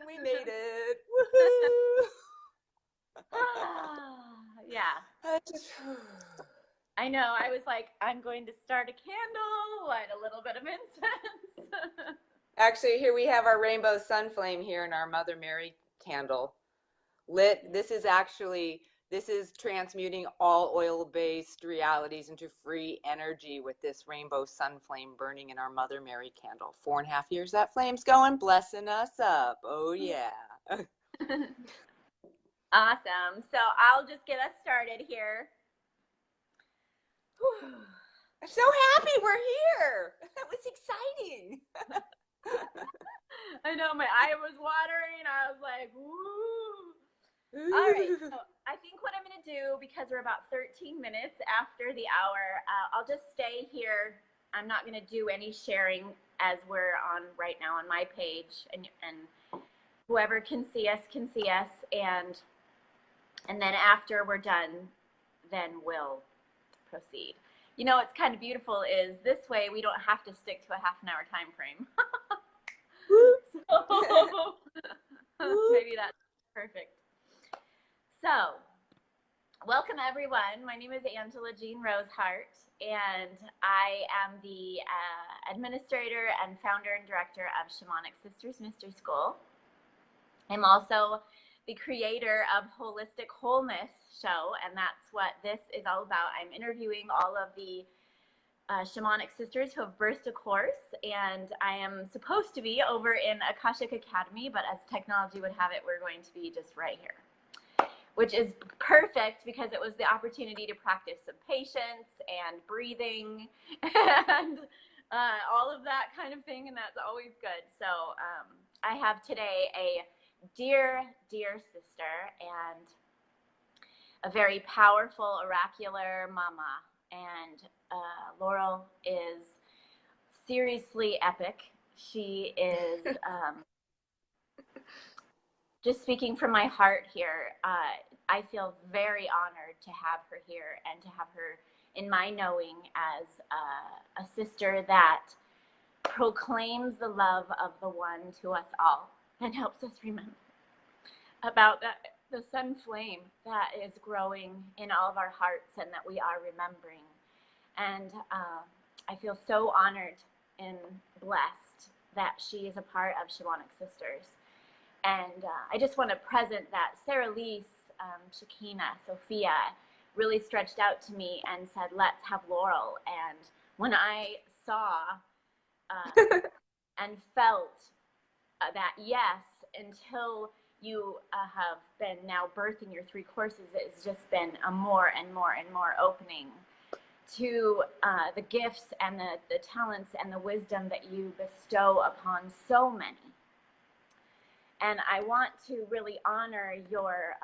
We made it. Woohoo! Yeah. I know. I was like, I'm going to start a candle, light a little bit of incense. Actually, here we have our rainbow sun flame here in our Mother Mary candle lit. This is transmuting all oil-based realities into free energy with this rainbow sun flame burning in our Mother Mary candle. 4.5 years that flame's going, blessing us up. Oh yeah. Awesome. So I'll just get us started here. I'm so happy we're here. That was exciting. I know, my eye was watering. I was like, woo. All right, so I think what I'm going to do, because we're about 13 minutes after the hour, I'll just stay here. I'm not going to do any sharing as we're on right now on my page, and whoever can see us, and then after we're done, then we'll proceed. You know, what's kind of beautiful is this way we don't have to stick to a half an hour time frame. So maybe that's perfect. So, welcome everyone. My name is Angela Jeanne Rose Heart, and I am the administrator and founder and director of Shamanic Sistars Mystery School. I'm also the creator of Holistic Wholeness Show, and that's what this is all about. I'm interviewing all of the shamanic sisters who have birthed a course, and I am supposed to be over in Akashic Academy, but as technology would have it, we're going to be just right here, which is perfect because it was the opportunity to practice some patience and breathing and all of that kind of thing, and that's always good. So I have today a dear sister and a very powerful oracular mama, and Laurel is seriously epic. She is just speaking from my heart here. I feel very honored to have her here and to have her in my knowing as a sister that proclaims the love of the one to us all and helps us remember about the sun flame that is growing in all of our hearts and that we are remembering. And I feel so honored and blessed that she is a part of Shamanic Sisters. And I just want to present that Sarah Lise, Shakina, Sophia really stretched out to me and said, let's have Laurel. And when I saw and felt that yes, until you have been now birthing your 3 courses, it's just been a more and more and more opening to the gifts and the talents and the wisdom that you bestow upon so many. And I want to really honor your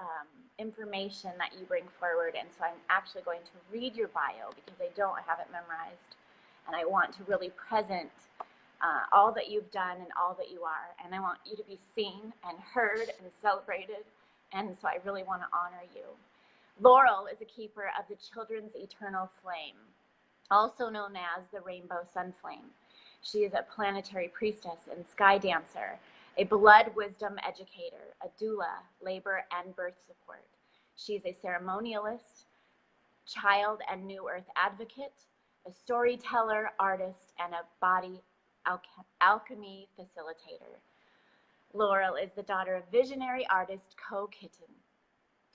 information that you bring forward. And so I'm actually going to read your bio because I don't have it memorized. And I want to really present all that you've done and all that you are. And I want you to be seen and heard and celebrated. And so I really want to honor you. Laurel is a keeper of the children's eternal flame, also known as the rainbow sun flame. She is a planetary priestess and sky dancer, a blood wisdom educator, a doula, labor and birth support. She is a ceremonialist, child and new earth advocate, a storyteller, artist, and a body alchemy facilitator. Laurel is the daughter of visionary artist Kitten.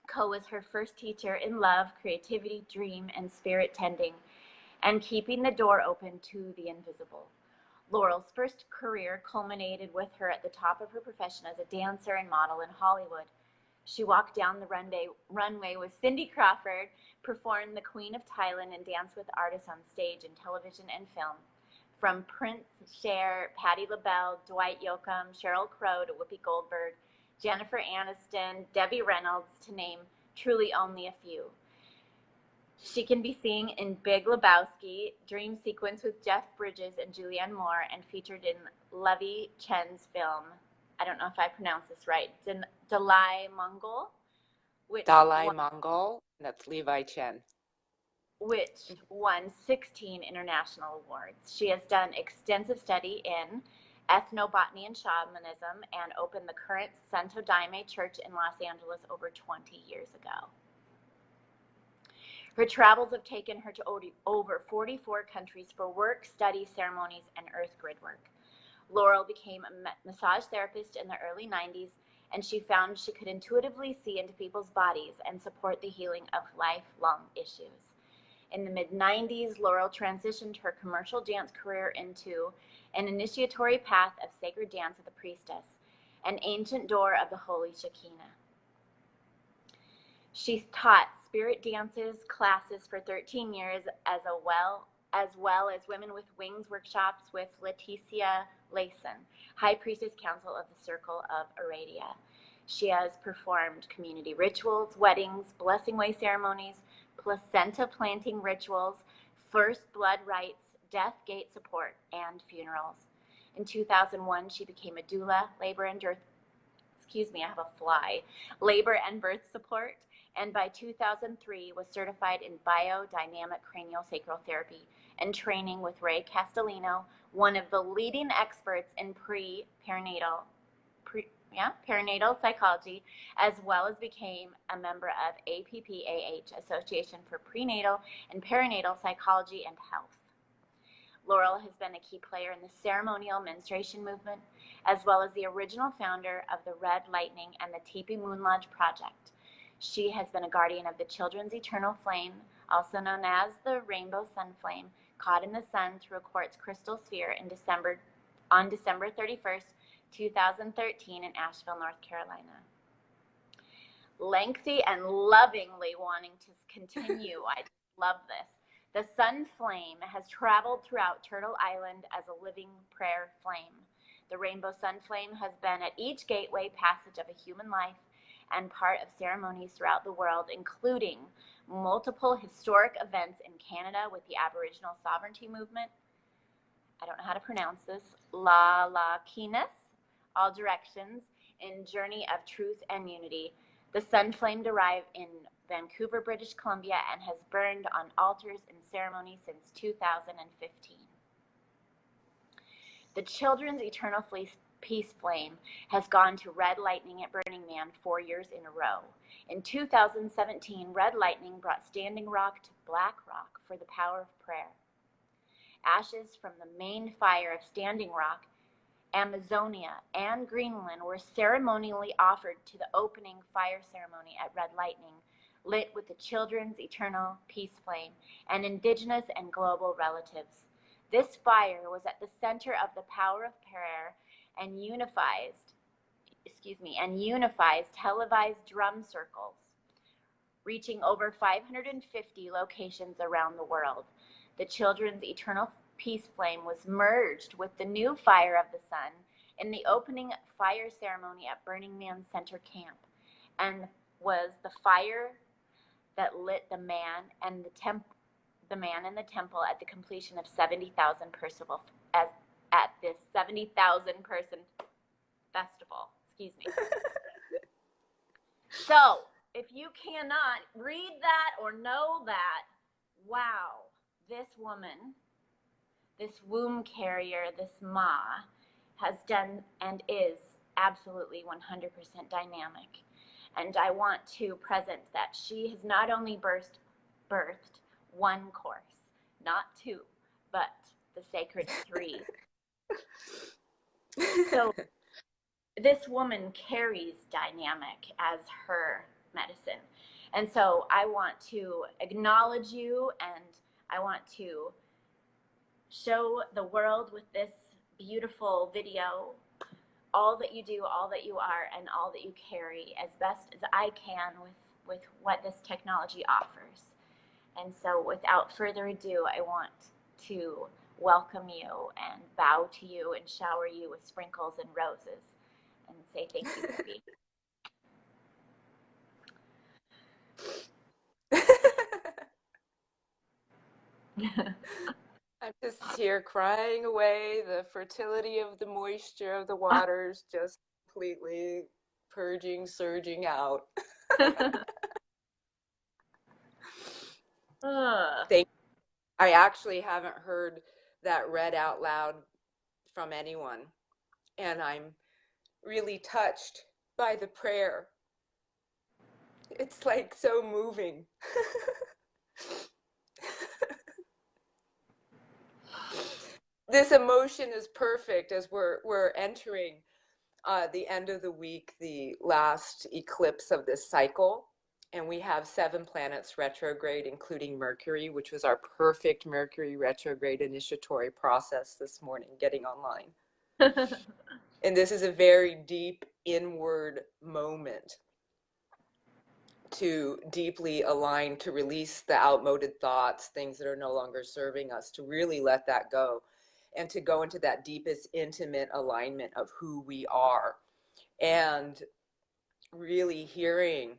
Co was her first teacher in love, creativity, dream, and spirit tending, and keeping the door open to the invisible. Laurel's first career culminated with her at the top of her profession as a dancer and model in Hollywood. She walked down the runway with Cindy Crawford, performed The Queen of Thailand, and danced with artists on stage in television and film. From Prince, Cher, Patti LaBelle, Dwight Yoakam, Sheryl Crow to Whoopi Goldberg, Jennifer Aniston, Debbie Reynolds, to name truly only a few. She can be seen in Big Lebowski, Dream Sequence with Jeff Bridges and Julianne Moore, and featured in Levy Chen's film, I don't know if I pronounce this right, Dalai Mongol. That's Levi Chen. Which won 16 international awards. She has done extensive study in ethnobotany and shamanism, and opened the current Santo Daime Church in Los Angeles over 20 years ago. Her travels have taken her to over 44 countries for work, study, ceremonies, and earth grid work. Laurel became a massage therapist in the early 90s, and she found she could intuitively see into people's bodies and support the healing of lifelong issues. In the mid-90s, Laurel transitioned her commercial dance career into an initiatory path of sacred dance of the priestess, an ancient door of the holy Shekinah. She taught spirit dances classes for 13 years as well as Women with Wings workshops with Leticia Layson, High Priestess Council of the Circle of Aradia. She has performed community rituals, weddings, blessing way ceremonies, placenta planting rituals, first blood rites, death gate support, and funerals. In 2001, she became a doula, labor and birth support, and by 2003 was certified in biodynamic craniosacral therapy and training with Ray Castellino, one of the leading experts in perinatal psychology, as well as became a member of APPAH, Association for Prenatal and Perinatal Psychology and Health. Laurel has been a key player in the ceremonial menstruation movement, as well as the original founder of the Red Lightning and the Teepee Moon Lodge Project. She has been a guardian of the children's eternal flame, also known as the rainbow sun flame, caught in the sun through a quartz crystal sphere on December 31st, 2013 in Asheville, North Carolina. Lengthy and lovingly wanting to continue, I love this. The sun flame has traveled throughout Turtle Island as a living prayer flame. The rainbow sun flame has been at each gateway passage of a human life and part of ceremonies throughout the world, including multiple historic events in Canada with the Aboriginal Sovereignty Movement. I don't know how to pronounce this. La Keenis, All Directions, in Journey of Truth and Unity. The sun flame arrived in Vancouver, British Columbia, and has burned on altars in ceremony since 2015. The Children's Eternal Peace Flame has gone to Red Lightning at Burning Man 4 years in a row. In 2017, Red Lightning brought Standing Rock to Black Rock for the power of prayer. Ashes from the main fire of Standing Rock, Amazonia, and Greenland were ceremonially offered to the opening fire ceremony at Red Lightning, lit with the Children's Eternal Peace Flame and indigenous and global relatives. This fire was at the center of the power of prayer and unifies televised drum circles, reaching over 550 locations around the world. The Children's Eternal Peace Flame was merged with the new fire of the sun in the opening fire ceremony at Burning Man Center Camp, and was the fire that lit the man in the temple at the completion of 70,000 at this 70,000 person festival. Excuse me. So, if you cannot read that or know that, wow, this woman, this womb carrier, this Ma, has done and is absolutely 100% dynamic. And I want to present that she has not only birthed one course, not two, but the sacred three. So this woman carries dynamic as her medicine. And so I want to acknowledge you, and I want to show the world with this beautiful video all that you do, all that you are, and all that you carry as best as I can with what this technology offers. And so without further ado, I want to welcome you and bow to you and shower you with sprinkles and roses and say thank you for being here. I'm just here crying away the fertility of the moisture of the waters, just completely purging, surging out. Thank you. I actually haven't heard that read out loud from anyone. And I'm really touched by the prayer. It's like so moving. This emotion is perfect as we're entering the end of the week, the last eclipse of this cycle. And we have 7 planets retrograde, including Mercury, which was our perfect Mercury retrograde initiatory process this morning, getting online. And this is a very deep inward moment to deeply align, to release the outmoded thoughts, things that are no longer serving us, to really let that go, and to go into that deepest intimate alignment of who we are. And really hearing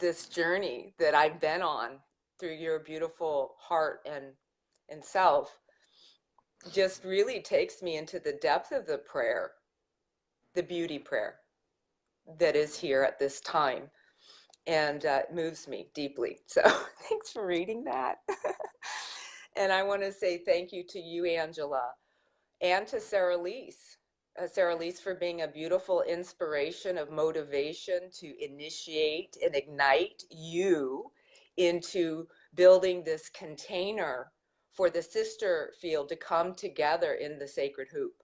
this journey that I've been on through your beautiful heart and self just really takes me into the depth of the prayer, the beauty prayer that is here at this time, and moves me deeply. So thanks for reading that. And I want to say thank you to you, Angela, and to Sarah Lise for being a beautiful inspiration of motivation to initiate and ignite you into building this container for the sister field to come together in the sacred hoop.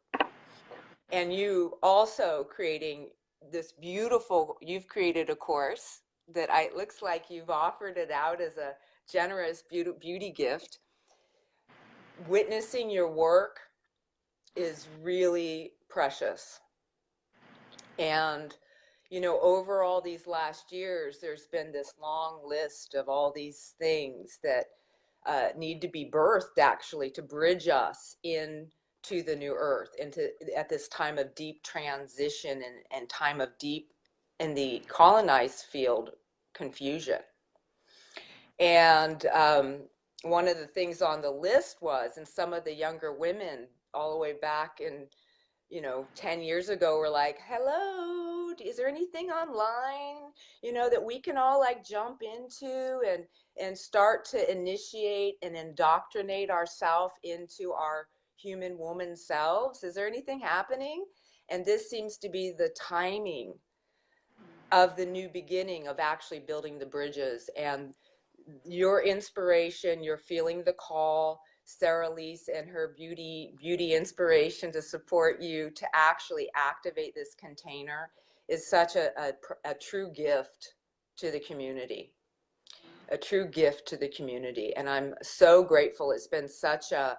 And you also creating this beautiful, you've created a course that it looks like you've offered it out as a generous beauty gift. Witnessing your work is really precious. And, you know, over all these last years, there's been this long list of all these things that need to be birthed, actually, to bridge us into the new earth, into at this time of deep transition and time of deep, in the colonized field, confusion. And one of the things on the list was, and some of the younger women all the way back in, 10 years ago were like, hello, is there anything online, that we can all like jump into and start to initiate and indoctrinate ourselves into our human woman selves? Is there anything happening? And this seems to be the timing of the new beginning of actually building the bridges. And your inspiration, you're feeling the call, Sarah Lise and her beauty inspiration to support you to actually activate this container is such a true gift to the community, a true gift to the community. And I'm so grateful. It's been such a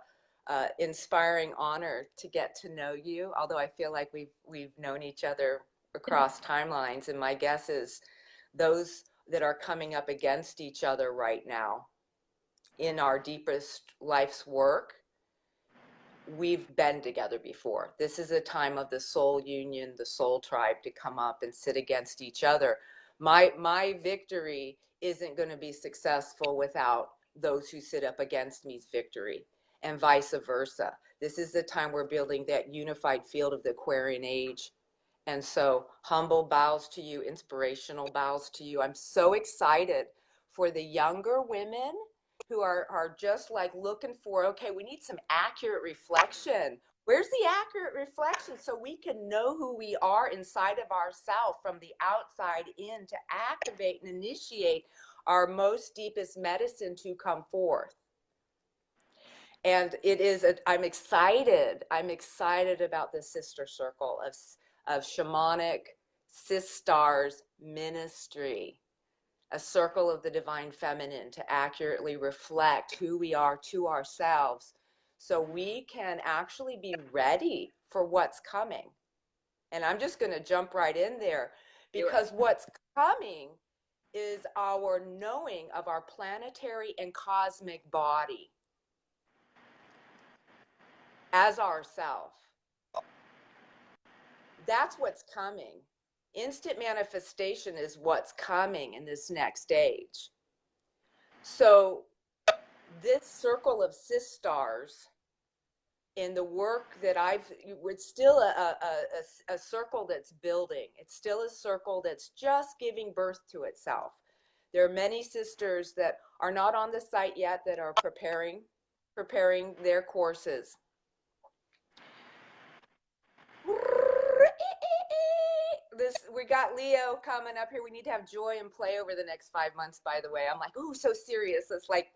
inspiring honor to get to know you, although I feel like we've known each other across timelines. And my guess is those that are coming up against each other right now in our deepest life's work, we've been together before. This is a time of the soul union, the soul tribe to come up and sit against each other. My victory isn't going to be successful without those who sit up against me's victory, and vice versa. This is the time we're building that unified field of the Aquarian age. And so humble bows to you, inspirational bows to you. I'm so excited for the younger women who are just like looking for, okay, we need some accurate reflection. Where's the accurate reflection so we can know who we are inside of ourselves from the outside in, to activate and initiate our most deepest medicine to come forth. And it is, I'm excited about the sister circle of shamanic Sistars ministry, a circle of the divine feminine to accurately reflect who we are to ourselves so we can actually be ready for what's coming. And I'm just going to jump right in there, because what's coming is our knowing of our planetary and cosmic body as ourself. That's what's coming. Instant manifestation is what's coming in this next age. So this circle of Sistars, in the work that it's still a circle that's building. It's still a circle that's just giving birth to itself. There are many sisters that are not on the site yet that are preparing their courses. got Leo coming up here. We need to have joy and play over the next 5 months, by the way. I'm like, ooh, so serious. It's like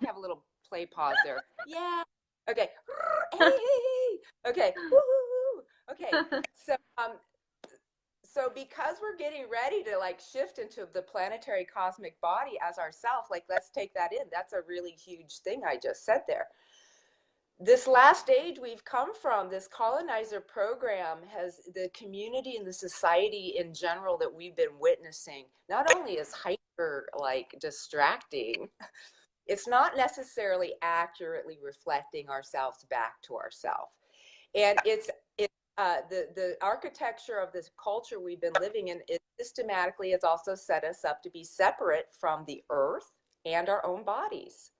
have a little play pause there. Yeah. Okay. Okay. Woo. Okay. So because we're getting ready to like shift into the planetary cosmic body as ourself, like let's take that in. That's a really huge thing I just said there. This last age we've come from, this colonizer program, has the community and the society in general that we've been witnessing, not only is hyper like distracting, it's not necessarily accurately reflecting ourselves back to ourselves. And the architecture of this culture we've been living in is systematically has also set us up to be separate from the earth and our own bodies.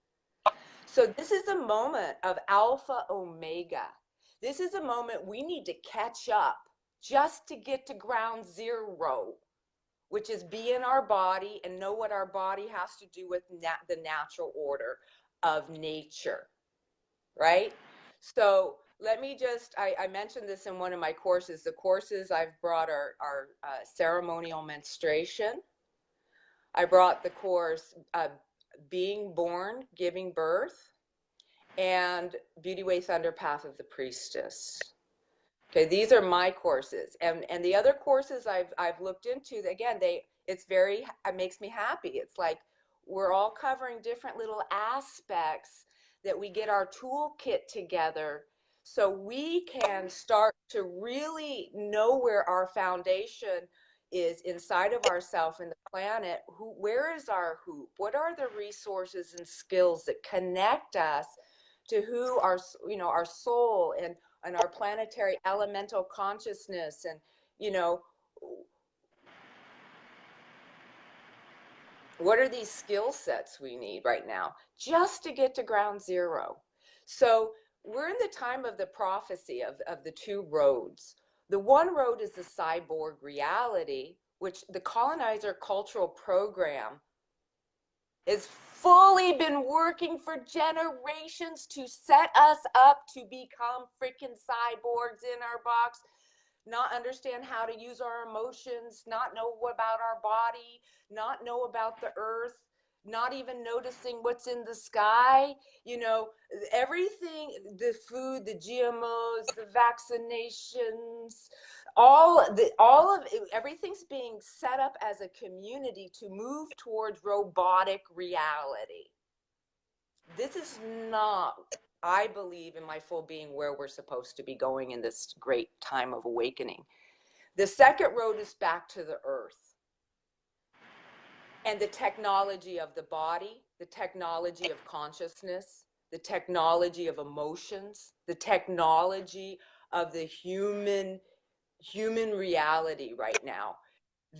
So this is a moment of alpha omega. This is a moment we need to catch up just to get to ground zero, which is be in our body and know what our body has to do with the natural order of nature, right? So let me just, I mentioned this in one of my courses. The courses I've brought are Ceremonial Menstruation. I brought the course Being Born, Giving Birth, and Beauty Way Thunder, Path of the Priestess. Okay, these are my courses, and the other courses I've looked into. Again, it makes me happy. It's like we're all covering different little aspects that we get our toolkit together, so we can start to really know where our foundation is inside of ourselves and the planet. Where is our hoop? What are the resources and skills that connect us to who our soul and our planetary elemental consciousness, and what are these skill sets we need right now just to get to ground zero. So we're in the time of the prophecy of the two roads. The one road is the cyborg reality, which the colonizer cultural program has fully been working for generations to set us up to become freaking cyborgs in our box, not understand how to use our emotions, not know about our body, not know about the earth, not even noticing what's in the sky. Everything, the food, the GMOs, the vaccinations, everything's being set up as a community to move towards robotic reality. This is not, I believe in my full being, where we're supposed to be going in this great time of awakening. The second road is back to the earth and the technology of the body, the technology of consciousness, the technology of emotions, the technology of the human reality right now.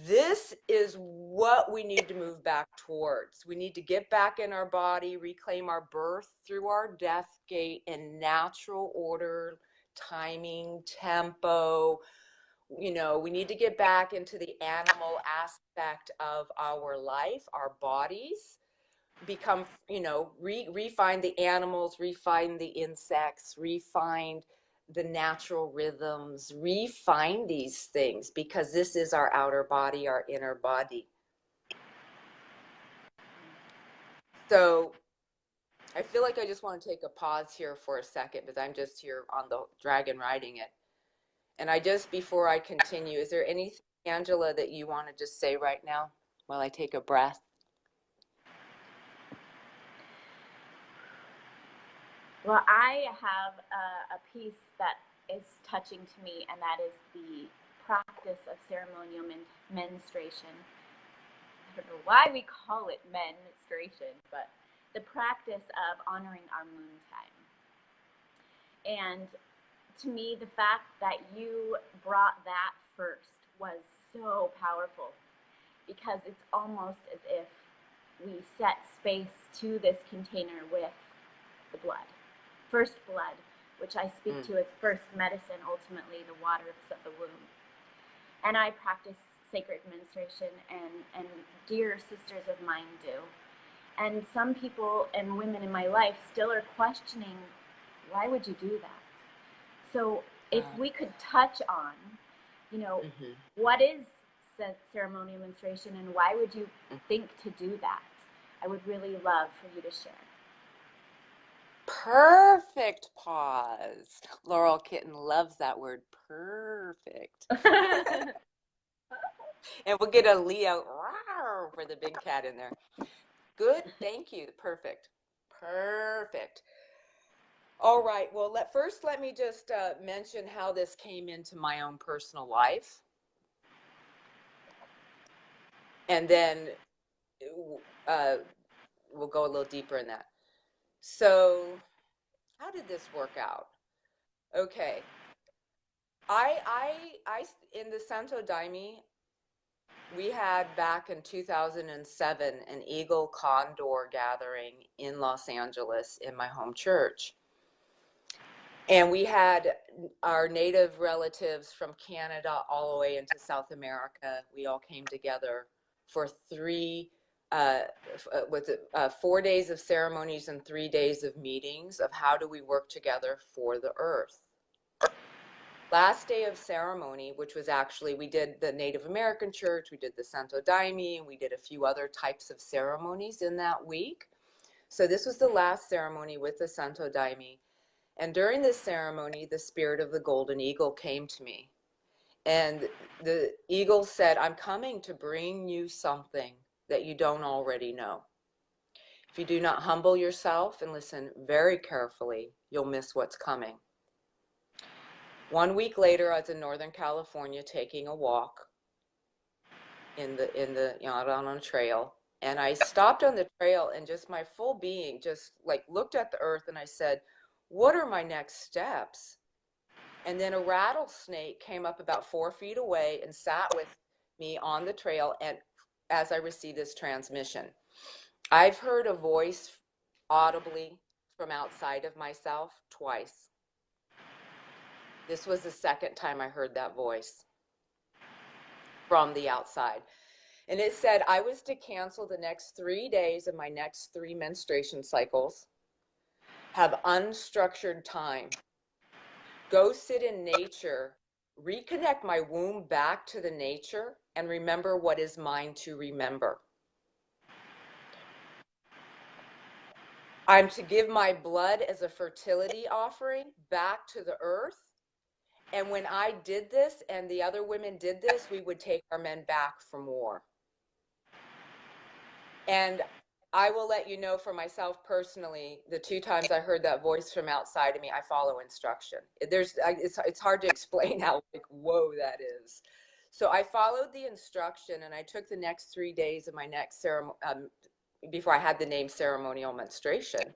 This is what we need to move back towards. We need to get back in our body, reclaim our birth through our death gate in natural order, timing, tempo. We need to get back into the animal aspect of our life, our bodies, become, refine the animals, refine the insects, refine the natural rhythms, refine these things, because this is our outer body, our inner body. So I feel like I just want to take a pause here for a second, because I'm just here on the dragon riding it. And before I continue, is there anything, Angela, that you want to just say right now while I take a breath? Well, I have a piece that is touching to me, and that is the practice of ceremonial menstruation. I don't know why we call it menstruation, but the practice of honoring our moon time. And to me, the fact that you brought that first was so powerful, because it's almost as if we set space to this container with the blood. First blood, which I speak to as first medicine, ultimately the waters of the womb. And I practice sacred menstruation, and dear sisters of mine do. And some people and women in my life still are questioning, why would you do that? So if we could touch on you know, Mm-hmm. what is ceremonial menstruation and why would you think to do that? I would really love for you to share. Perfect pause. Laurel Kitten loves that word, perfect. And we'll get a Leo for the big cat in there. Good, thank you. Perfect. Perfect. All right, well, let me just mention how this came into my own personal life. And then we'll go a little deeper in that. So, how did this work out? Okay. In the Santo Daime, we had back in 2007 an Eagle Condor gathering in Los Angeles in my home church. And we had our native relatives from Canada all the way into South America. We all came together for 4 days of ceremonies and 3 days of meetings of how do we work together for the earth. Last day of ceremony, which was actually, we did the Native American church, we did the Santo Daime, and we did a few other types of ceremonies in that week. So this was the last ceremony with the Santo Daime. And during this ceremony, the spirit of the golden eagle came to me. And the eagle said, I'm coming to bring you something that you don't already know. If you do not humble yourself and listen very carefully, you'll miss what's coming. 1 week later, I was in Northern California taking a walk out on a trail. And I stopped on the trail and just my full being just like looked at the earth and I said, what are my next steps? And then a rattlesnake came up about 4 feet away and sat with me on the trail. And as I received this transmission, I've heard a voice audibly from outside of myself twice. This was the second time I heard that voice from the outside. And it said I was to cancel the next 3 days of my next 3 menstruation cycles, have unstructured time, go sit in nature, reconnect my womb back to the nature, and remember what is mine to remember. I'm to give my blood as a fertility offering back to the earth. And when I did this and the other women did this, we would take our men back from war. And I will let you know for myself personally, the 2 times I heard that voice from outside of me, I follow instruction. It's hard to explain how like, whoa, that is. So I followed the instruction and I took the next 3 days of my next ceremony, before I had the name Ceremonial Menstruation.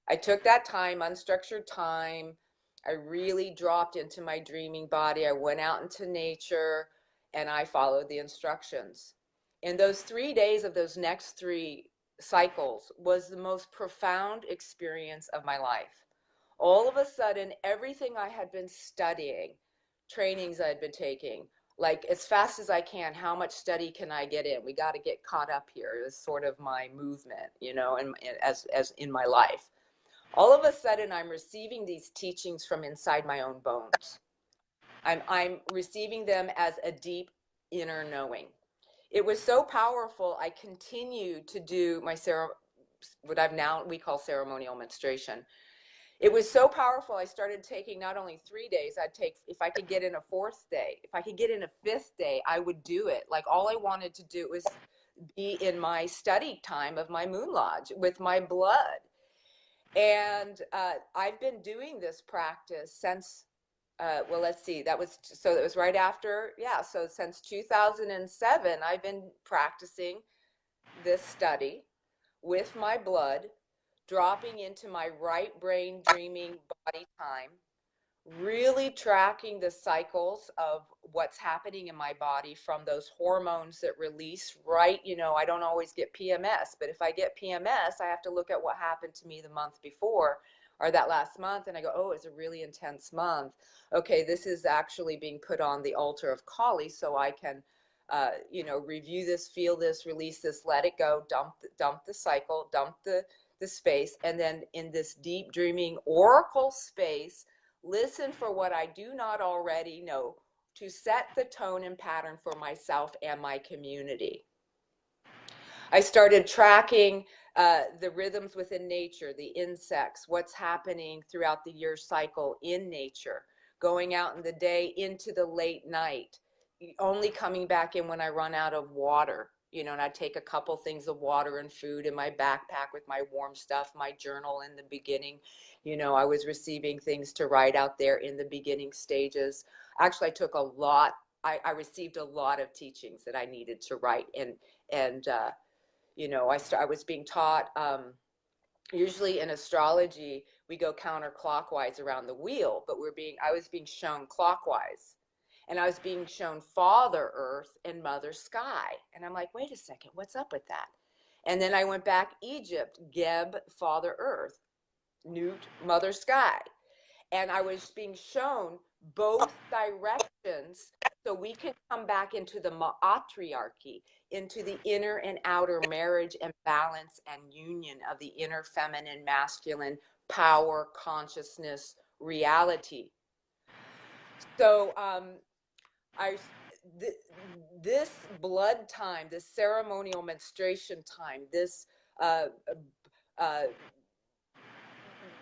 I took that time, unstructured time. I really dropped into my dreaming body. I went out into nature and I followed the instructions. In those 3 days of those next 3 cycles was the most profound experience of my life. All of a sudden, everything I had been studying, trainings I had been taking, like as fast as I can, how much study can I get in? We got to get caught up here is sort of my movement, and as in my life. All of a sudden, I'm receiving these teachings from inside my own bones. I'm receiving them as a deep inner knowing. It was so powerful. I continued to do my what we call ceremonial menstruation. It was so powerful. I started taking not only 3 days, I'd take, if I could get in a 4th day, if I could get in a 5th day, I would do it. Like all I wanted to do was be in my study time of my moon lodge with my blood. And I've been doing this practice since, well, let's see, it was right after, so since 2007, I've been practicing this study with my blood, dropping into my right brain dreaming body time, really tracking the cycles of what's happening in my body from those hormones that release I don't always get PMS, but if I get PMS, I have to look at what happened to me the month before or that last month. And I go, oh, it's a really intense month. Okay, this is actually being put on the altar of Kali so I can, review this, feel this, release this, let it go, dump the cycle, dump the space. And then in this deep dreaming oracle space, listen for what I do not already know to set the tone and pattern for myself and my community. I started tracking the rhythms within nature, the insects, what's happening throughout the year cycle in nature, going out in the day into the late night, only coming back in when I run out of water, you know, and I take a couple things of water and food in my backpack with my warm stuff, my journal in the beginning. You know, I was receiving things to write out there in the beginning stages. Actually, I took a lot. I received a lot of teachings that I needed to write, and you know, I was being taught, usually in astrology, we go counterclockwise around the wheel, but I was being shown clockwise. And I was being shown Father Earth and Mother Sky. And I'm like, wait a second, what's up with that? And then I went back Egypt, Geb, Father Earth, Newt, Mother Sky. And I was being shown both directions so we could come back into the matriarchy, into the inner and outer marriage and balance and union of the inner feminine, masculine, power, consciousness, reality. So this blood time, this ceremonial menstruation time, this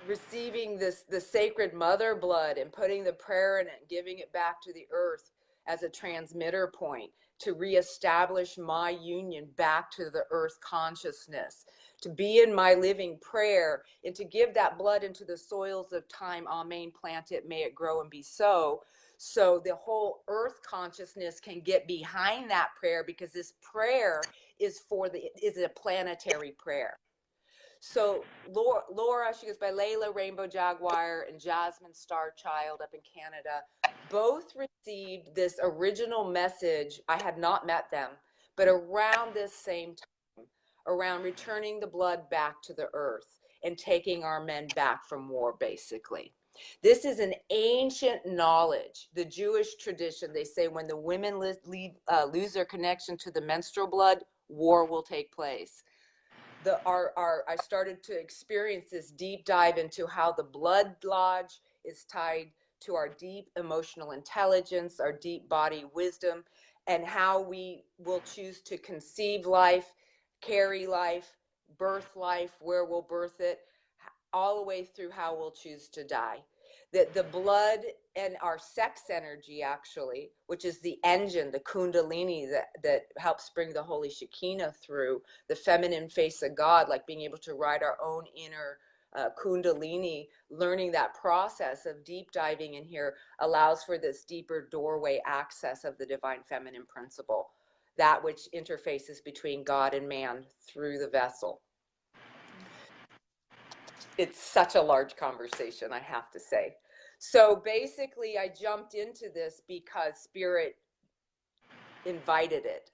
receiving the sacred mother blood and putting the prayer in it and giving it back to the earth as a transmitter point to reestablish my union back to the earth consciousness, to be in my living prayer and to give that blood into the soils of time. Amen. Plant it, may it grow and be so. So the whole earth consciousness can get behind that prayer, because this prayer is a planetary prayer. So Laura, she goes by Layla Rainbow Jaguar and Jasmine Star Child up in Canada, both received this original message. I had not met them, but around this same time, around returning the blood back to the earth and taking our men back from war, basically. This is an ancient knowledge. The Jewish tradition, they say when the women lose their connection to the menstrual blood, war will take place. I started to experience this deep dive into how the blood lodge is tied to our deep emotional intelligence, our deep body wisdom, and how we will choose to conceive life, carry life, birth life, where we'll birth it, all the way through how we'll choose to die. That the blood and our sex energy, actually, which is the engine, the kundalini that helps bring the holy Shekinah through, the feminine face of God, like being able to ride our own inner kundalini, learning that process of deep diving in here allows for this deeper doorway access of the divine feminine principle, that which interfaces between God and man through the vessel. It's such a large conversation, I have to say. So basically, I jumped into this because Spirit invited it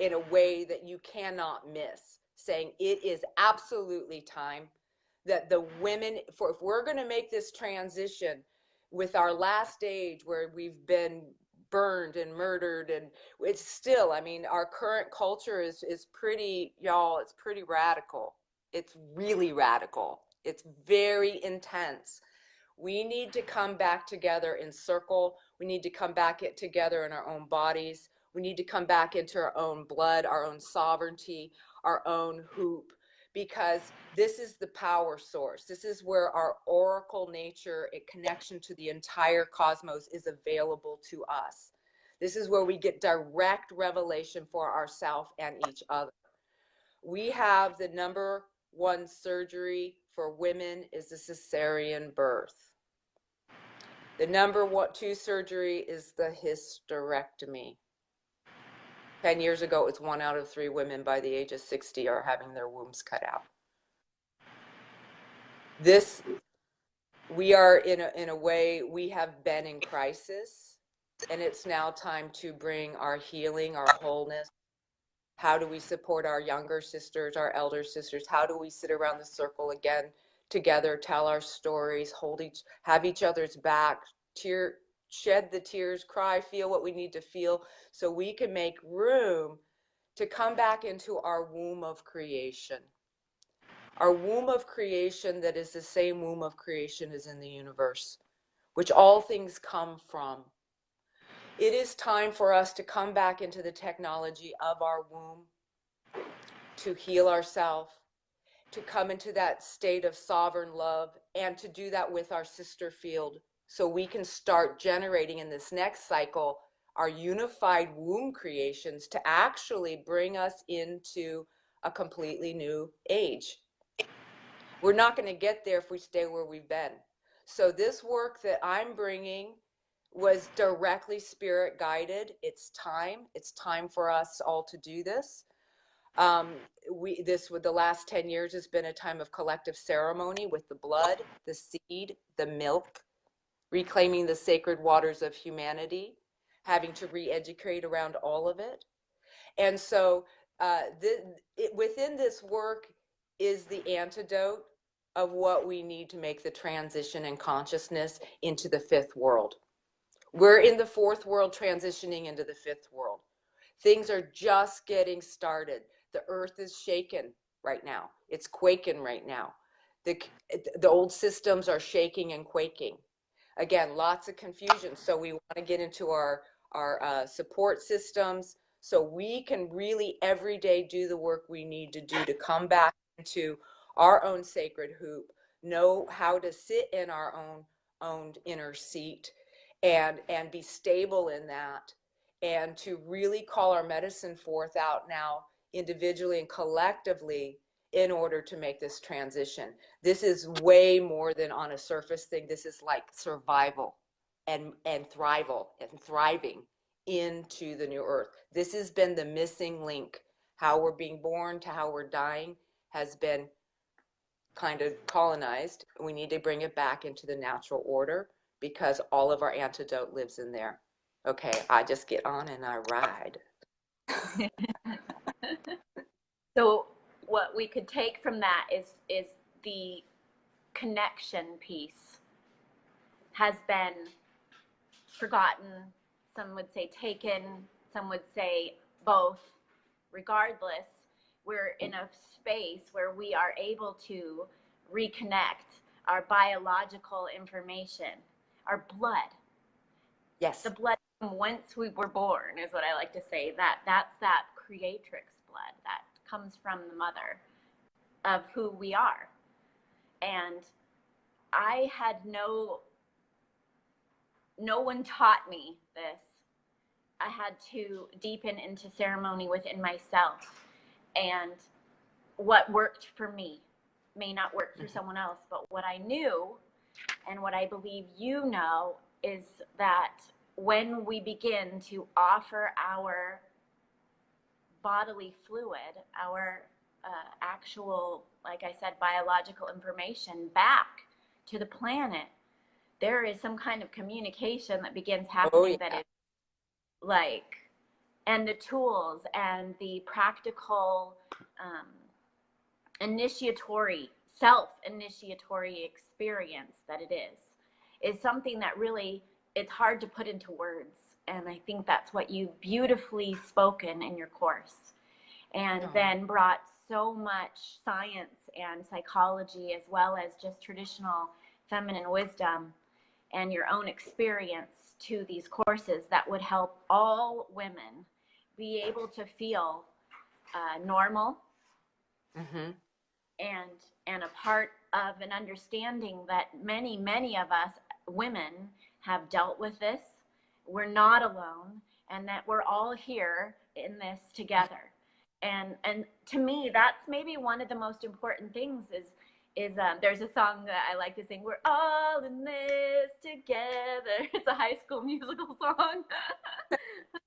in a way that you cannot miss, saying it is absolutely time that the women, if we're going to make this transition with our last stage where we've been burned and murdered, and it's still, I mean, our current culture is pretty, y'all, it's pretty radical. It's really radical. It's very intense. We need to come back together in circle. We need to come back together in our own bodies. We need to come back into our own blood, our own sovereignty, our own hoop, because this is the power source. This is where our oracle nature, a connection to the entire cosmos, is available to us. This is where we get direct revelation for ourselves and each other. We have the number one surgery for women is the cesarean birth. The number two surgery is the hysterectomy. 10 years ago, it was 1 out of 3 women by the age of 60 are having their wombs cut out. We are in a way, we have been in crisis, and it's now time to bring our healing, our wholeness. How do we support our younger sisters, our elder sisters? How do we sit around the circle again together, tell our stories, have each other's back, shed the tears, cry, feel what we need to feel, so we can make room to come back into our womb of creation. Our womb of creation that is the same womb of creation as in the universe, which all things come from. It is time for us to come back into the technology of our womb, to heal ourselves, to come into that state of sovereign love, and to do that with our sister field, so we can start generating in this next cycle our unified womb creations to actually bring us into a completely new age. We're not going to get there if we stay where we've been. So this work that I'm bringing was directly spirit guided. It's time for us all to do this. This with the last 10 years has been a time of collective ceremony with the blood, the seed, the milk, reclaiming the sacred waters of humanity, having to re-educate around all of it. And so within this work is the antidote of what we need to make the transition in consciousness into the fifth world. We're in the fourth world, transitioning into the fifth world. Things are just getting started. The earth is shaken right now. It's quaking right now. The old systems are shaking and quaking. Again, lots of confusion. So we want to get into our support systems so we can really every day do the work we need to do to come back into our own sacred hoop, know how to sit in our own inner seat, and be stable in that, and to really call our medicine forth out now individually and collectively in order to make this transition. This is way more than on a surface thing. This is like survival and thriving into the new earth. This has been the missing link. How we're being born to how we're dying has been kind of colonized. We need to bring it back into the natural order because all of our antidote lives in there. Okay, I just get on and I ride. So what we could take from that is the connection piece has been forgotten. Some would say taken, some would say both. Regardless, we're in a space where we are able to reconnect our biological information, our blood. Yes. The blood from whence we were born is what I like to say. That's that creatrix blood that comes from the mother of who we are. And I had no one taught me this. I had to deepen into ceremony within myself. And what worked for me may not work for someone else. But what I knew, and what I believe you know, is that when we begin to offer our bodily fluid, our actual, like I said, biological information back to the planet, there is some kind of communication that begins happening that is like, and the tools and the practical self-initiatory experience that it is something that really, it's hard to put into words. And I think that's what you've beautifully spoken in your course, and then brought so much science and psychology, as well as just traditional feminine wisdom and your own experience to these courses that would help all women be able to feel normal, and a part of an understanding that many of us women have dealt with this. We're not alone, and that we're all here in this together. And to me, that's maybe one of the most important things is there's a song that I like to sing, we're all in this together. It's a High School Musical song.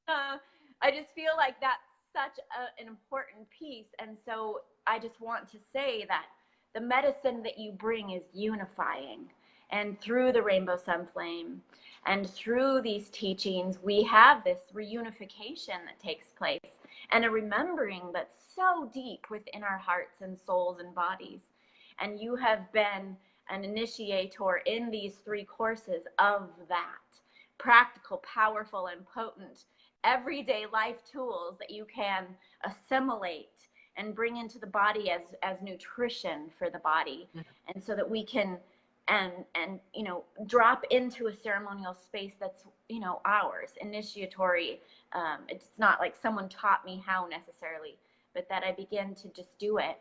I just feel like that's such an important piece. And so I just want to say that the medicine that you bring is unifying. And through the Rainbow Sun Flame and through these teachings, we have this reunification that takes place, and a remembering that's so deep within our hearts and souls and bodies. And you have been an initiator in these 3 courses of that. Practical, powerful, and potent everyday life tools that you can assimilate and bring into the body as nutrition for the body. And so that we can and drop into a ceremonial space that's ours, initiatory. It's not like someone taught me how necessarily, but that I begin to just do it,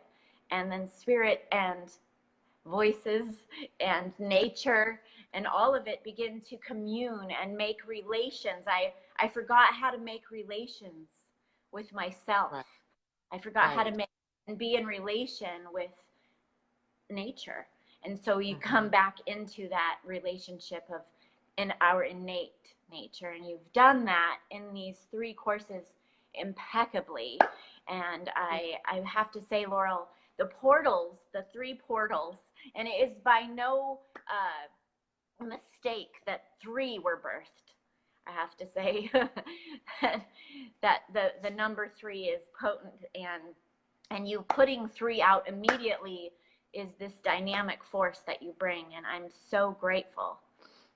and then spirit and voices and nature and all of it begin to commune and make relations. I forgot how to make relations with myself. Right. I forgot how to make and be in relation with nature. And so you come back into that relationship of in our innate nature. And you've done that in these 3 courses impeccably. And I have to say, Laurel, the portals, the 3 portals, and it is by no mistake that 3 were birthed. I have to say that the number 3 is potent, and you putting 3 out immediately is this dynamic force that you bring, and I'm so grateful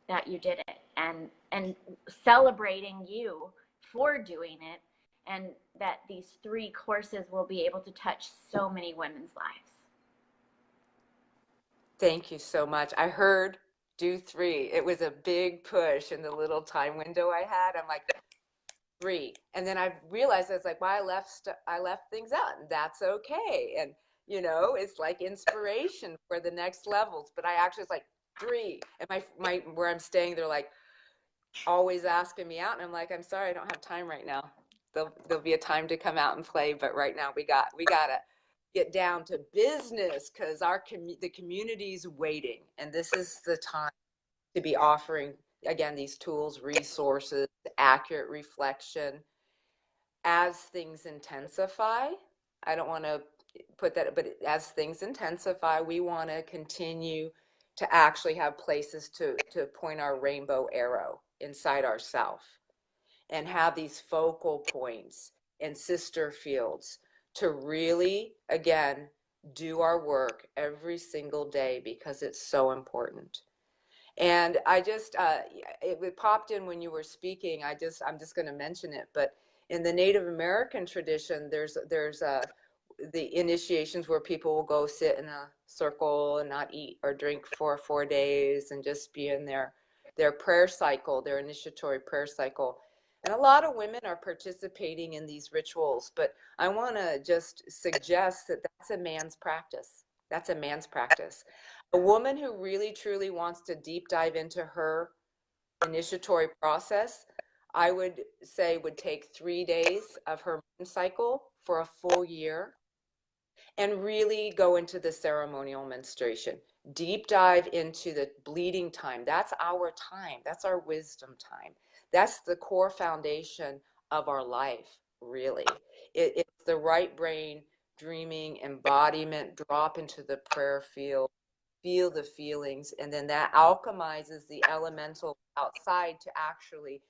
that you did it, and celebrating you for doing it, and that these 3 courses will be able to touch so many women's lives. Thank you so much. I heard do 3. It was a big push in the little time window I had. I'm like 3, and then I realized I was like, well, I left things out, and that's okay. And it's like inspiration for the next levels. But I actually was like 3, and my where I'm staying, they're like always asking me out, and I'm like, I'm sorry, I don't have time right now. There'll be a time to come out and play, but right now we gotta get down to business, because the community's waiting, and this is the time to be offering again these tools, resources, accurate reflection as things intensify. I don't want to put that, but as things intensify, we want to continue to actually have places to point our rainbow arrow inside ourselves, and have these focal points and sister fields to really, again, do our work every single day, because it's so important. And I just, it popped in when you were speaking. I'm just going to mention it, but in the Native American tradition, there's the initiations where people will go sit in a circle and not eat or drink for 4 days, and just be in their prayer cycle, their initiatory prayer cycle. And a lot of women are participating in these rituals, but I want to just suggest that that's a man's practice. That's a man's practice. A woman who really truly wants to deep dive into her initiatory process, I would say would take 3 days of her moon cycle for a full year, and really go into the ceremonial menstruation. Deep dive into the bleeding time. That's our time. That's our wisdom time. That's the core foundation of our life, really. It's the right brain, dreaming, embodiment, drop into the prayer field, feel the feelings, and then that alchemizes the elemental outside to actually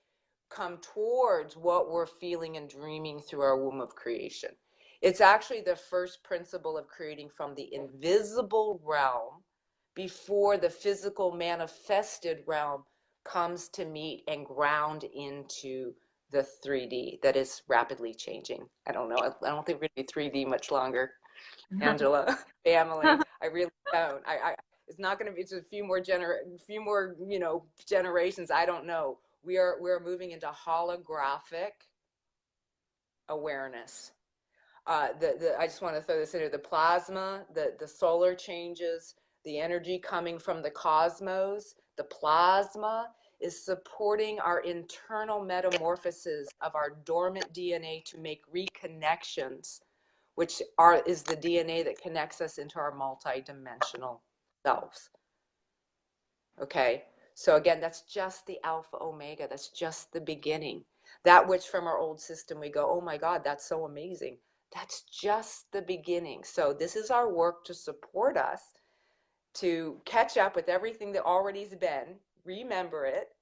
come towards what we're feeling and dreaming through our womb of creation. It's actually the first principle of creating from the invisible realm before the physical manifested realm comes to meet and ground into the 3D that is rapidly changing. I don't know. I don't think we're going to be 3D much longer, Angela. Family. I really don't. It's not going to be. It's a few more generations. I don't know. We're moving into holographic awareness. I just want to throw this in here. The plasma, the solar changes, the energy coming from the cosmos, the plasma is supporting our internal metamorphosis of our dormant DNA to make reconnections, which is the DNA that connects us into our multidimensional selves. Okay, so again, that's just the alpha omega. That's just the beginning. That which from our old system we go, oh my God, that's so amazing. That's just the beginning. So this is our work to support us to catch up with everything that already's been, remember it,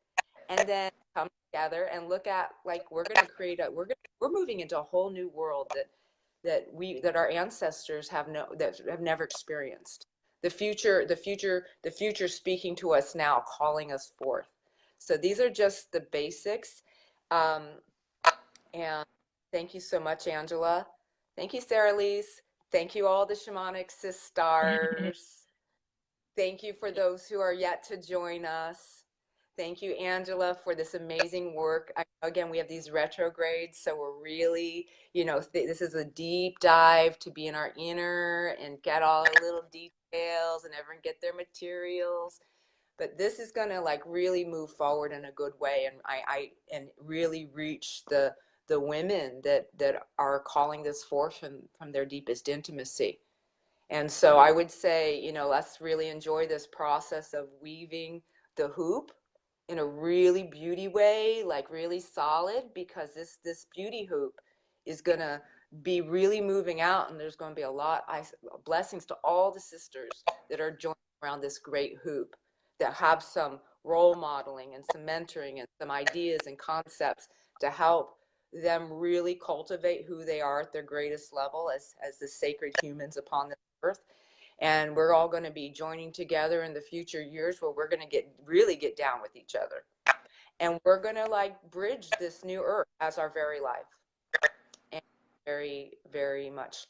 and then come together and look at, like, we're going to create we're moving into a whole new world that our ancestors have never experienced. The future speaking to us now, calling us forth. So these are just the basics. And thank you so much, Angela. Thank you, Sarah Lise. Thank you all the Shamanic Sistars. Thank you for those who are yet to join us. Thank you, Angela, for this amazing work. Again, we have these retrogrades, so we're really, this is a deep dive to be in our inner and get all the little details and everyone get their materials. But this is going to like really move forward in a good way, and and really reach the women that are calling this forth from their deepest intimacy. And so I would say, let's really enjoy this process of weaving the hoop in a really beauty way, like really solid, because this beauty hoop is going to be really moving out, and there's going to be a lot blessings to all the sisters that are joining around this great hoop, that have some role modeling and some mentoring and some ideas and concepts to help them really cultivate who they are at their greatest level as the sacred humans upon this earth. And we're all going to be joining together in the future years where we're going to really get down with each other, and we're going to like bridge this new earth as our very life. And very, very much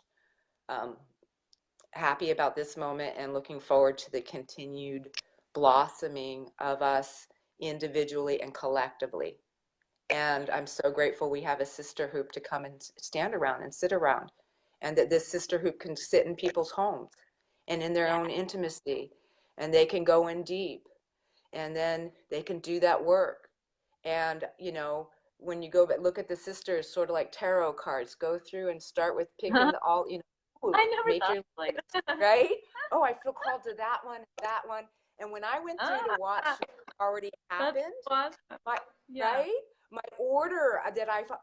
happy about this moment and looking forward to the continued blossoming of us individually and collectively. And I'm so grateful we have a sister hoop to come and stand around and sit around, and that this sister hoop can sit in people's homes and in their own intimacy, and they can go in deep, and then they can do that work. And when you go but look at the sisters, sort of like tarot cards, go through and start with picking all, I never make thought your like right. Oh, I feel called to that one, that one. And when I went through to watch what already happened, awesome. right, my order that I thought,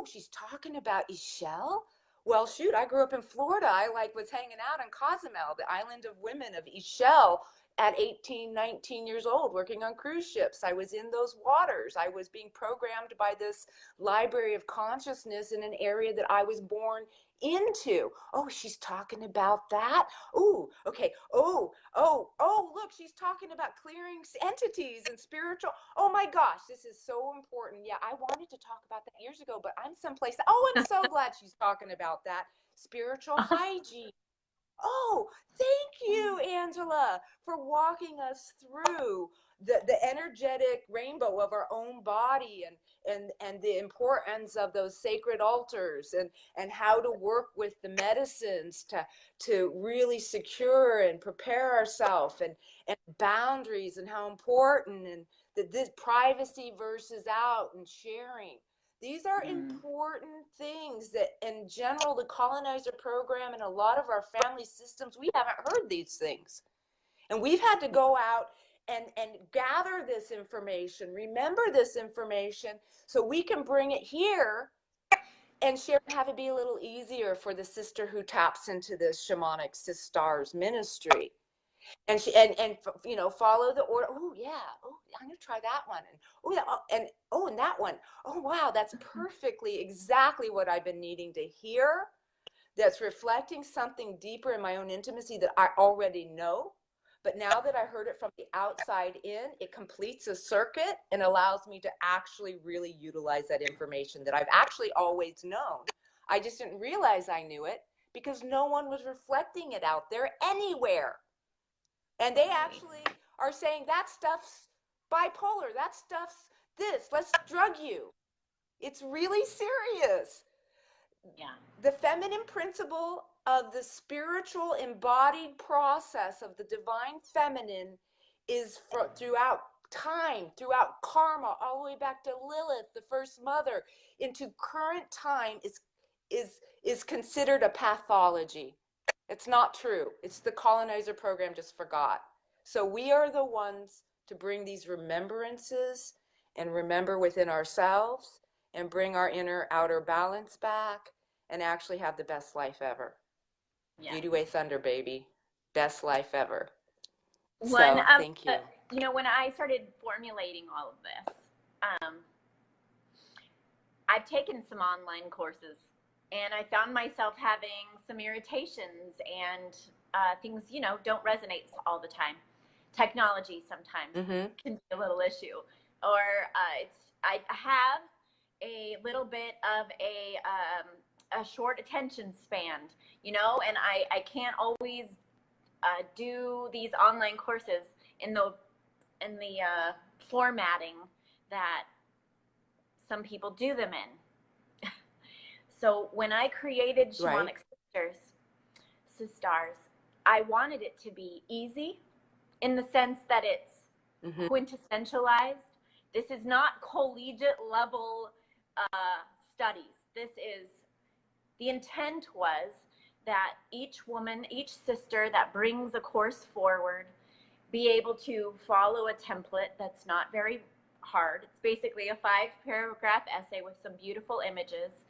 she's talking about Ishel. Well, shoot, I grew up in Florida. I was hanging out in Cozumel, the island of women of Ishel, at 18, 19 years old, working on cruise ships. I was in those waters. I was being programmed by this library of consciousness in an area that I was born into. Oh, she's talking about that. Oh, okay. Oh, look, she's talking about clearing entities and spiritual. Oh my gosh, this is so important. Yeah, I wanted to talk about that years ago, but I'm someplace. Oh, I'm so glad she's talking about that. Spiritual hygiene. Oh, thank you, Angela, for walking us through the energetic rainbow of our own body, and the importance of those sacred altars, and how to work with the medicines to really secure and prepare ourselves, and boundaries, and how important, and this privacy versus out and sharing. These are important things that, in general, the colonizer program and a lot of our family systems, we haven't heard these things. And we've had to go out and gather this information, remember this information, so we can bring it here and share, have it be a little easier for the sister who taps into this shamanic Sistars ministry. And follow the order. Oh yeah, I'm gonna try that one, and that one. Oh wow, that's perfectly exactly what I've been needing to hear. That's reflecting something deeper in my own intimacy that I already know, but now that I heard it from the outside in, it completes a circuit and allows me to actually really utilize that information that I've actually always known. I just didn't realize I knew it because no one was reflecting it out there anywhere. And they actually are saying that stuff's bipolar, that stuff's this, let's drug you. It's really serious. Yeah. The feminine principle of the spiritual embodied process of the divine feminine is throughout time, throughout karma, all the way back to Lilith, the first mother, into current time is considered a pathology. It's not true. It's the colonizer program just forgot. So we are the ones to bring these remembrances and remember within ourselves and bring our inner outer balance back and actually have the best life ever. Yeah. Beauty Way Thunder, baby. Best life ever. Thank you. When I started formulating all of this, I've taken some online courses, and I found myself having some irritations, and things, don't resonate all the time. Technology sometimes can be a little issue, or I have a little bit of a short attention span, and I can't always do these online courses in the formatting that some people do them in. So when I created Right. Shamanic Sistars, I wanted it to be easy in the sense that it's Mm-hmm. quintessentialized. This is not collegiate level studies. The intent was that each woman, each sister that brings a course forward, be able to follow a template that's not very hard. It's basically a 5-paragraph essay with some beautiful images,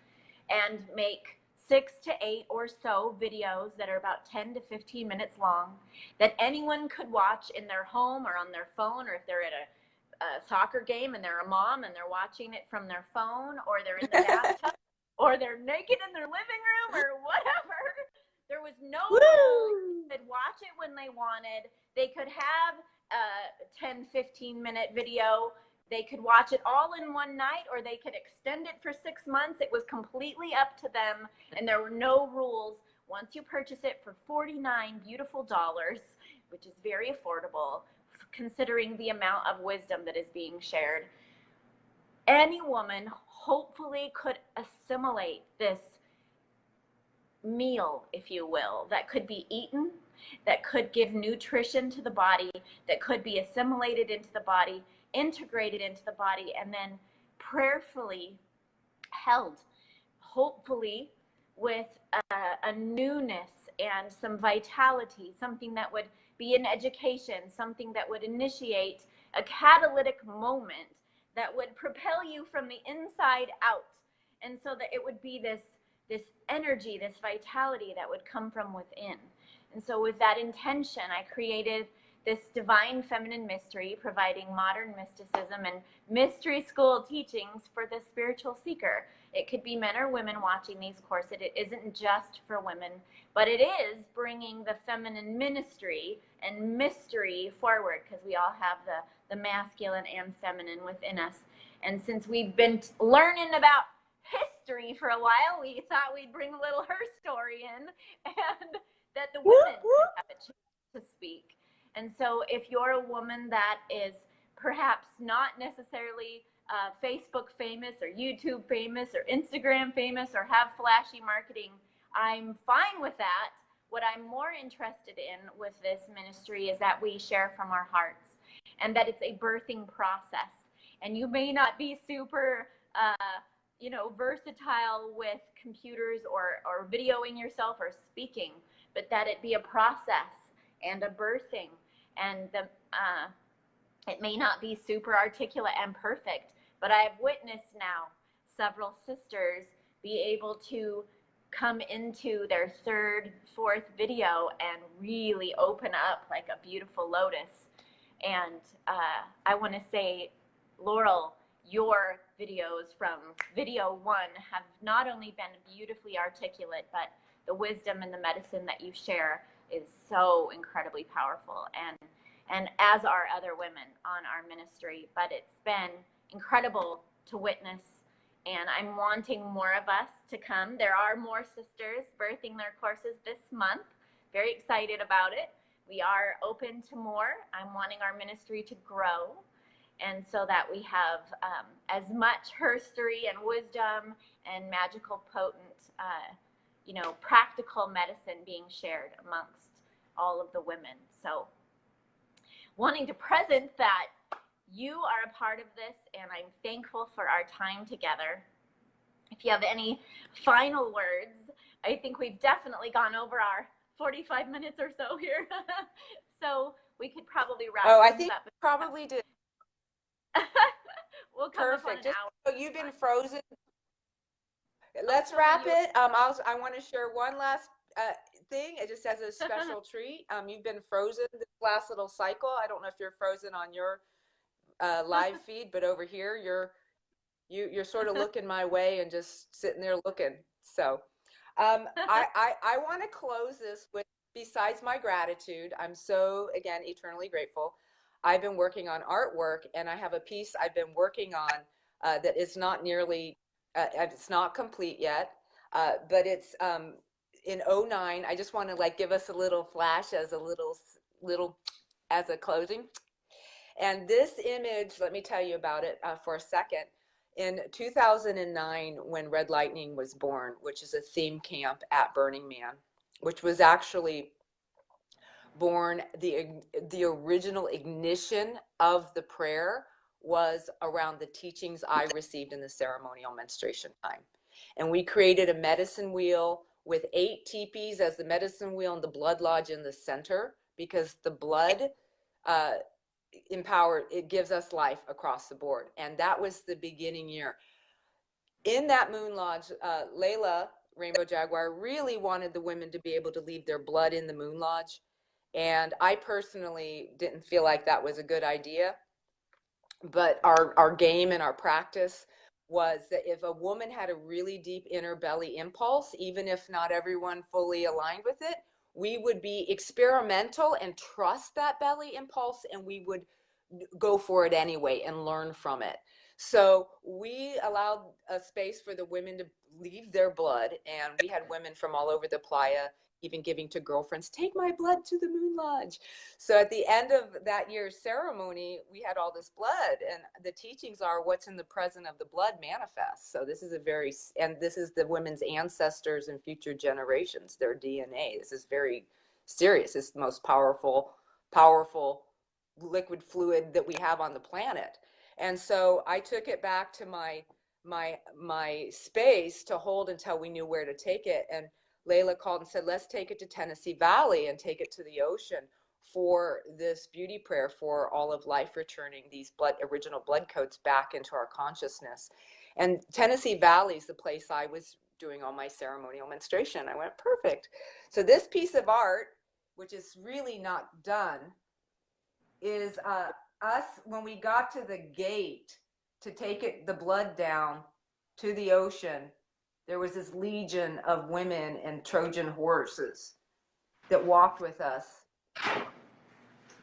and make 6 to 8 or so videos that are about 10 to 15 minutes long that anyone could watch in their home or on their phone, or if they're at a soccer game and they're a mom and they're watching it from their phone, or they're in the bathtub, or they're naked in their living room, or whatever. There was no rule. They could watch it when they wanted. They could have a 10-15 minute video. They could watch it all in one night, or they could extend it for 6 months. It was completely up to them, and there were no rules. Once you purchase it for $49 beautiful dollars, which is very affordable considering the amount of wisdom that is being shared, any woman hopefully could assimilate this meal, if you will, that could be eaten, that could give nutrition to the body, that could be assimilated into the body, integrated into the body, and then prayerfully held, hopefully with a newness and some vitality, something that would be an education, something that would initiate a catalytic moment that would propel you from the inside out. And so that it would be this energy, this vitality that would come from within. And so with that intention, I created this divine feminine mystery, providing modern mysticism and mystery school teachings for the spiritual seeker. It could be men or women watching these courses. It isn't just for women, but it is bringing the feminine ministry and mystery forward, because we all have the masculine and feminine within us. And since we've been learning about history for a while, we thought we'd bring a little her story in, and that the women could have a chance to speak. And so if you're a woman that is perhaps not necessarily Facebook famous or YouTube famous or Instagram famous or have flashy marketing, I'm fine with that. What I'm more interested in with this ministry is that we share from our hearts, and that it's a birthing process. And you may not be super versatile with computers or videoing yourself or speaking, but that it be a process and a birthing. And it may not be super articulate and perfect, but I have witnessed now several sisters be able to come into their 3rd, 4th video and really open up like a beautiful lotus. And I want to say, Laurel, your videos from video 1 have not only been beautifully articulate, but the wisdom and the medicine that you share is so incredibly powerful, and as are other women on our ministry. But it's been incredible to witness, and I'm wanting more of us to come. There are more sisters birthing their courses this month. Very excited about it. We are open to more. I'm wanting our ministry to grow, and so that we have as much herstory and wisdom and magical, potent, practical medicine being shared amongst all of the women. So wanting to present that you are a part of this, and I'm thankful for our time together. If you have any final words, I think we've definitely gone over our 45 minutes or so here. So we could probably wrap Oh, I things think up. probably did. We'll come up on Perfect. an Just hour. so you've been frozen. Let's wrap it. I want to share one last thing. It just as a special treat. You've been frozen this last little cycle. I don't know if you're frozen on your live feed, but over here you're sort of looking my way and just sitting there looking. So I want to close this with, besides my gratitude, I'm so, again, eternally grateful. I've been working on artwork, and I have a piece I've been working on that is not nearly, it's not complete yet, but in '09, I just want to like give us a little flash as a little as a closing. And this image, let me tell you about it for a second. In 2009, when Red Lightning was born, which is a theme camp at Burning Man, which was actually born, the original ignition of the prayer was around the teachings I received in the ceremonial menstruation time. And we created a medicine wheel with 8 teepees as the medicine wheel and the blood lodge in the center, because the blood it gives us life across the board. And that was the beginning year. In that moon lodge, Layla, Rainbow Jaguar, really wanted the women to be able to leave their blood in the moon lodge. And I personally didn't feel like that was a good idea. But our game and our practice was that if a woman had a really deep inner belly impulse, even if not everyone fully aligned with it, we would be experimental and trust that belly impulse, and we would go for it anyway and learn from it. So we allowed a space for the women to leave their blood, and we had women from all over the playa even giving to girlfriends, take my blood to the moon lodge. So at the end of that year's ceremony, we had all this blood, and the teachings are what's in the present of the blood manifests. So this is this is the women's ancestors and future generations, their DNA. This is very serious. It's the most powerful liquid fluid that we have on the planet. And so I took it back to my space to hold until we knew where to take it. And Layla called and said, let's take it to Tennessee Valley and take it to the ocean for this beauty prayer for all of life, returning these original blood codes back into our consciousness. And Tennessee Valley is the place I was doing all my ceremonial menstruation. I went, perfect. So this piece of art, which is really not done, is us when we got to the gate to take the blood down to the ocean. There was this legion of women and Trojan horses that walked with us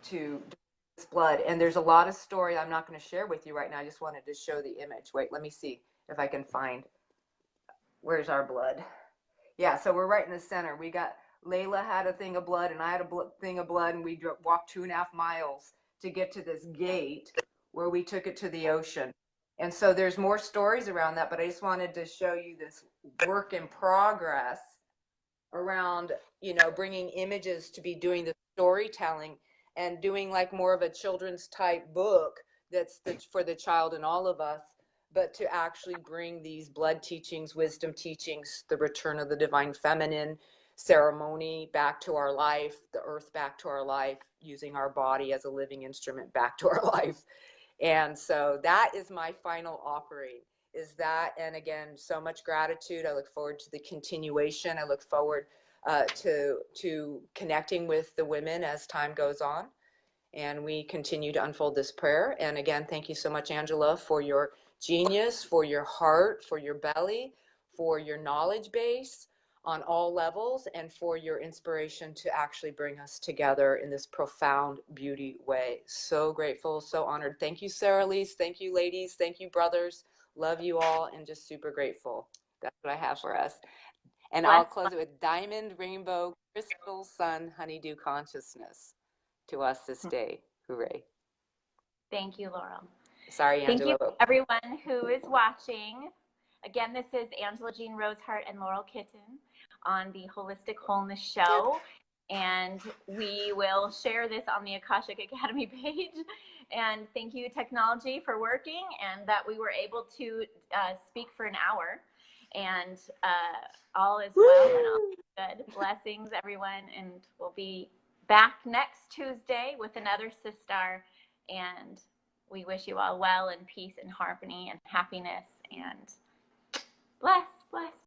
to this blood. And there's a lot of story I'm not going to share with you right now. I just wanted to show the image. Wait, let me see if I can find, where's our blood? Yeah, so we're right in the center. We got, Layla had a thing of blood and I had a thing of blood, and we walked 2.5 miles to get to this gate where we took it to the ocean. And so there's more stories around that, but I just wanted to show you this work in progress around, bringing images to be doing the storytelling and doing like more of a children's type book that's for the child and all of us, but to actually bring these blood teachings, wisdom teachings, the return of the divine feminine, ceremony back to our life, the earth back to our life, using our body as a living instrument back to our life. And so that is my final offering, is that. And again, so much gratitude. I look forward to the continuation. I look forward to connecting with the women as time goes on. And we continue to unfold this prayer. And again, thank you so much, Angela, for your genius, for your heart, for your belly, for your knowledge base on all levels, and for your inspiration to actually bring us together in this profound beauty way. So grateful, so honored. Thank you, Sarah Lise. Thank you, ladies. Thank you, brothers. Love you all, and just super grateful. That's what I have for us. And I'll close it with diamond, rainbow, crystal, sun, honeydew consciousness to us this day. Hooray. Thank you, Laurel. Sorry, Angela. Thank you, everyone who is watching. Again, this is Angela Jeanne Rose Heart and Laurel Kitten on the Holistic Wholeness Show. And we will share this on the Akashic Academy page. And thank you, technology, for working, and that we were able to speak for an hour. And all is well and all is good. Blessings, everyone. And we'll be back next Tuesday with another Sistar. And we wish you all well and peace and harmony and happiness, and bless.